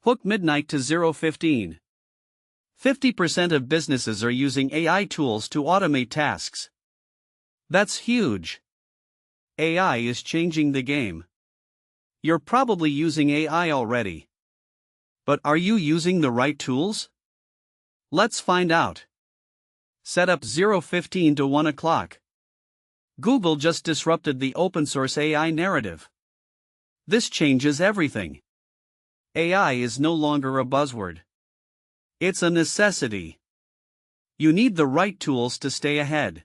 Hook midnight to 0:15. 50% of businesses are using AI tools to automate tasks. That's huge. AI is changing the game. You're probably using AI already. But are you using the right tools? Let's find out. Set up 0:15 to 1 o'clock. Google just disrupted the open source AI narrative. This changes everything. AI is no longer a buzzword. It's a necessity. You need the right tools to stay ahead.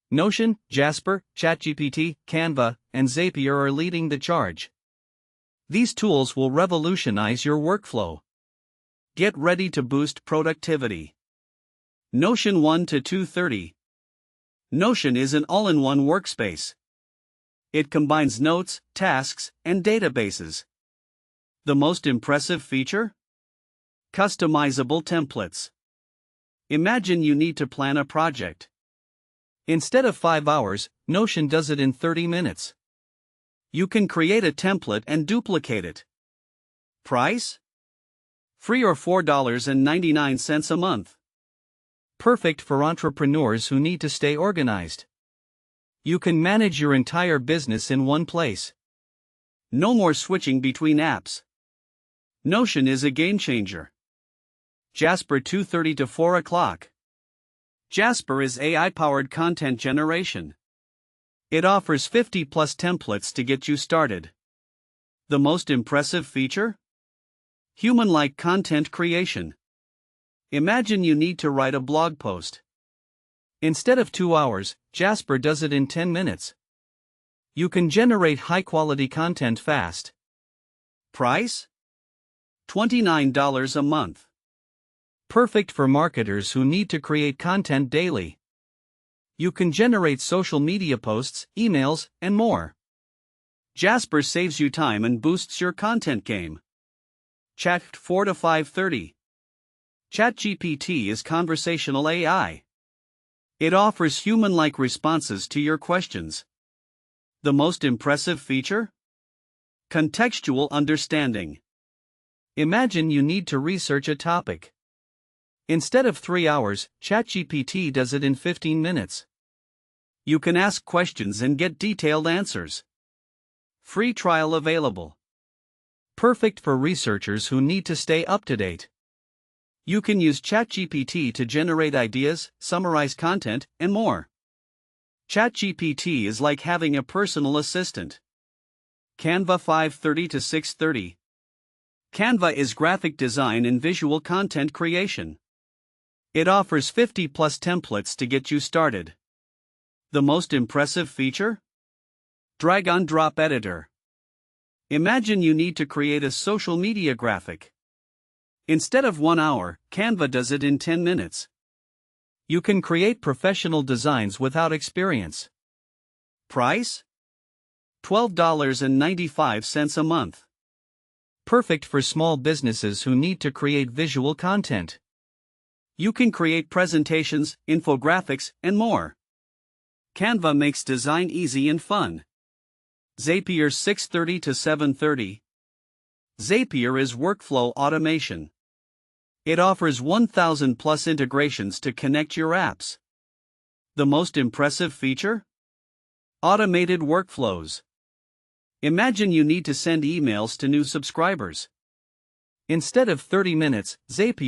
Notion, Jasper, ChatGPT, Canva, and Zapier are leading the charge. These tools will revolutionize your workflow. Get ready to boost productivity. Notion 1 to 230. Notion is an all-in-one workspace. It combines notes, tasks, and databases. The most impressive feature? Customizable templates. Imagine you need to plan a project. Instead of 5 hours, Notion does it in 30 minutes. You can create a template and duplicate it. Price? Free or $4.99 a month. Perfect for entrepreneurs who need to stay organized. You can manage your entire business in one place. No more switching between apps. Notion is a game changer. Jasper 2:30 to 4 o'clock. Jasper is AI-powered content generation. It offers 50+ templates to get you started. The most impressive feature? Human-like content creation. Imagine you need to write a blog post. Instead of 2 hours, Jasper does it in 10 minutes. You can generate high-quality content fast. Price? $29 a month. Perfect for marketers who need to create content daily. You can generate social media posts, emails, and more. Jasper saves you time and boosts your content game. Chat 4 to 5:30. ChatGPT is conversational AI. It offers human-like responses to your questions. The most impressive feature? Contextual understanding. Imagine you need to research a topic. Instead of 3 hours, ChatGPT does it in 15 minutes. You can ask questions and get detailed answers. Free trial available. Perfect for researchers who need to stay up to date. You can use ChatGPT to generate ideas, summarize content, and more. ChatGPT is like having a personal assistant. Canva 5:30 to 6:30. Canva is graphic design and visual content creation. It offers 50+ templates to get you started. The most impressive feature? Drag-on-drop editor. Imagine you need to create a social media graphic. Instead of 1 hour, Canva does it in 10 minutes. You can create professional designs without experience. Price? $12.95 a month. Perfect for small businesses who need to create visual content. You can create presentations, infographics, and more. Canva makes design easy and fun. Zapier 6:30 to 7:30. Zapier is workflow automation. It offers 1,000+ integrations to connect your apps. The most impressive feature? Automated workflows. Imagine you need to send emails to new subscribers. Instead of 30 minutes, Zapier